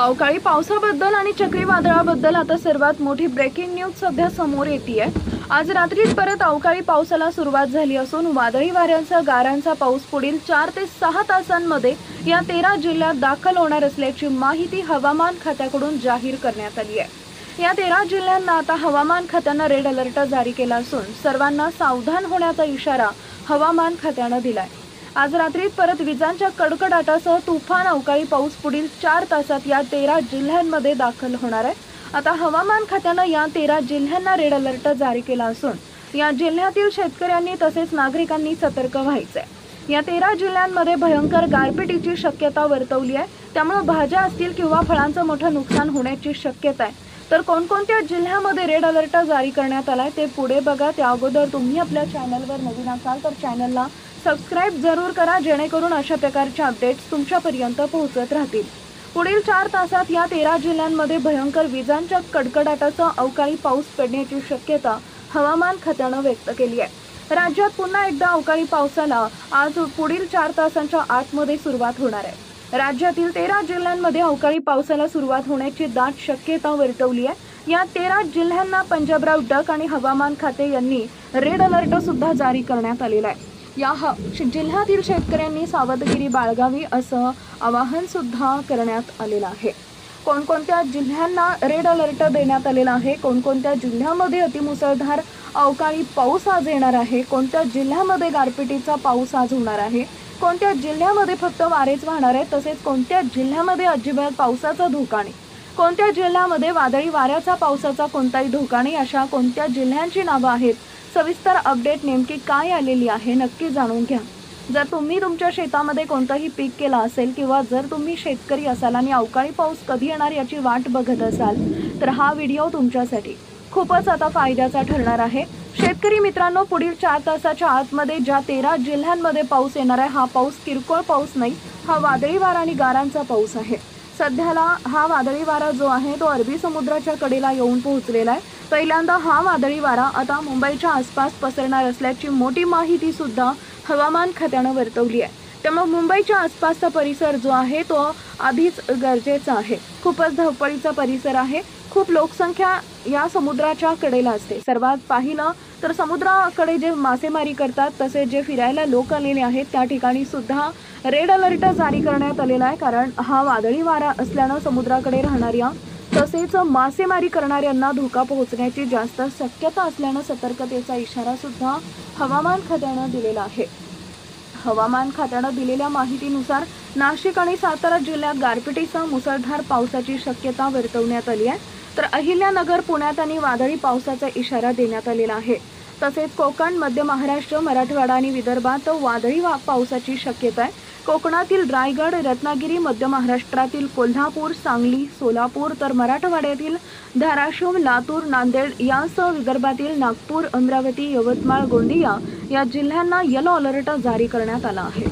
अवकाळी पावसाबद्दल आणि चक्रीवादळाबद्दल आता सर्वात मोठी ब्रेकिंग न्यूज सध्या समोर येतेय। आज रात्रीच परत अवकाळी पावसाला सुरुवात झाली असून वादळी वाऱ्यांचा गारांचा पाऊस पुढील 4 ते 6 तासांमध्ये या 13 जिल्ह्यात दाखल होणार असल्याची माहिती हवामान खात्याकडून जाहीर करण्यात आली आहे। या 13 जिल्ह्यांना आता हवामान खात्याने रेड अलर्ट जारी केला असून सर्वांना सावधान होण्याचा इशारा हवामान खात्याने दिलाय। आज रात्री परत विजांच्या कडकडाटासह तुफान अवकाळी पाऊस पुढील 4 तासात या 13 जिल्ह्यांमध्ये दाखल होणार आहे। आता हवामान खात्याने या 13 जिल्ह्यांना रेड अलर्ट जारी केला असून या जिल्ह्यातील शेतकऱ्यांनी तसेच नागरिकांनी सतर्क व्हायचंय। या 13 जिल्ह्यांमध्ये भयंकर गारपिटीची शक्यता वर्तवली आहे, त्यामुळे भाज्या असतील किंवा फळांचं मोठं नुकसान होण्याची शक्यता आहे। तर कोणकोणत्या जिल्ह्यामध्ये रेड अलर्ट जारी करण्यात आलाय ते पुढे बघा। त्या अगोदर तुम्ही आपल्या चॅनलवर नवीन असाल तर चॅनलला सबस्क्राइब जरूर करा, जेणेकरून अशा प्रकारचे अपडेट्स तुमच्यापर्यंत पोहोचत राहतील। पुढील 4 तासात या 13 जिल्ह्यांमध्ये भयंकर विजांच्या कडकडाटासह अवकाळी पाऊस पडण्याची शक्यता हवामान खात्याने व्यक्त केली आहे। राज्यात पुन्हा एकदा अवकाळी पावसाला आज पुढील 4 तासांच्या आतमध्ये सुरुवात होणार आहे। राज्यातील 13 जिल्ह्यांमध्ये अवकाळी पावसाला सुरुवात होण्याची दाट शक्यता वर्तवली आहे। या 13 जिल्ह्यांना पंजाबराव डक आणि हवामान खाते यांनी रेड अलर्ट सुद्धा जारी करण्यात आलेला आहे। या जिल्ह्यातील शेतकऱ्यांनी सावधगिरी बाळगावी असं आवाहन सुद्धा करण्यात आलेलं आहे। कोणकोणत्या जिल्ह्यांना रेड अलर्ट देण्यात आलेला आहे, कोणकोणत्या जिल्ह्यामध्ये अतिमुसळधार अवकाळी पाऊस आज येणार आहे, कोणत्या जिल्ह्यामध्ये गारपिटीचा पाऊस आज होणार आहे, कोणत्या जिल्ह्यामध्ये फक्त वारेच वाहणार आहे, तसेच कोणत्या जिल्ह्यामध्ये अजिबात पावसाचा धोका नाही, कोणत्या जिल्ह्यामध्ये वादळी वाऱ्याचा पावसाचा कोणताही धोका नाही, अशा कोणत्या जिल्ह्यांची नावं आहेत, सविस्तर अपडेट नेमकी काय आलेली आहे नक्की जाणून घ्या। जर तुम्ही तुमच्या शेतामध्ये कोणताही पीक केला असेल किंवा जर तुम्ही शेतकरी असाल आणि अवकाळी पाऊस कधी येणार याची वाट बघत असाल तर हा व्हिडिओ तुमच्यासाठी खूपच आता फायद्याचा ठरणार आहे। शेतकरी मित्रांनो, पुढील 4 तासाच्या आतमध्ये ज्या 13 जिल्ह्यांमध्ये पाऊस येणार आहे हा पाऊस किरकोळ पाऊस नाही, हा वादळी वारा आणि गारांचा पाऊस आहे। सध्याला हा वादळी वारा जो आहे तो अरबी समुद्राच्या कडेला येऊन पोहोचलेला आहे। पहिल्यांदा हा वादळी वारा आता मुंबईच्या आसपास पसरणार असल्याची मोठी माहिती सुद्धा हवामान खात्याने वर्तवली आहे। त्यामुळे मुंबईच्या आसपासचा परिसर जो आहे तो आधीच गरजेचा आहे। खूपच धावपळीचा परिसर आहे, खूप लोकसंख्या या समुद्राच्या कडेला असते। सर्वात पाहिलं तर समुद्राकडे जे मासेमारी करतात तसे जे फिरायला लोक आलेले आहेत त्या ठिकाणी सुद्धा रेड अलर्ट जारी करण्यात आलेला आहे, कारण हा वादळी वारा असल्यानं समुद्राकडे राहणाऱ्या तसेच मासेमारी करणाऱ्यांना धोका पोहोचण्याची जास्त शक्यता असल्यानं सतर्कतेचा इशारा सुद्धा हवामान खात्याने दिलेला आहे। हवामान खात्याने दिलेल्या माहितीनुसार नाशिक आणि सातारा जिल्ह्यात गारपिटीसह मुसळधार पावसाची शक्यता वर्तवण्यात आली आहे, तर अहिल्यानगर, पुण्यात आणि वादळी पावसाचा इशारा देण्यात आलेला आहे। तसेच कोकण, मध्य महाराष्ट्र, मराठवाडा आणि विदर्भात वादळी पावसाची शक्यता आहे। कोकणातील रायगड, रत्नागिरी, मध्य महाराष्ट्रातील कोल्हापूर, सांगली, सोलापूर, तर मराठवाड्यातील धाराशिव, लातूर, नांदेड यासह विदर्भातील नागपूर, अमरावती, यवतमाळ, गोंदिया या जिल्ह्यांना येलो अलर्ट जारी करण्यात आला आहे।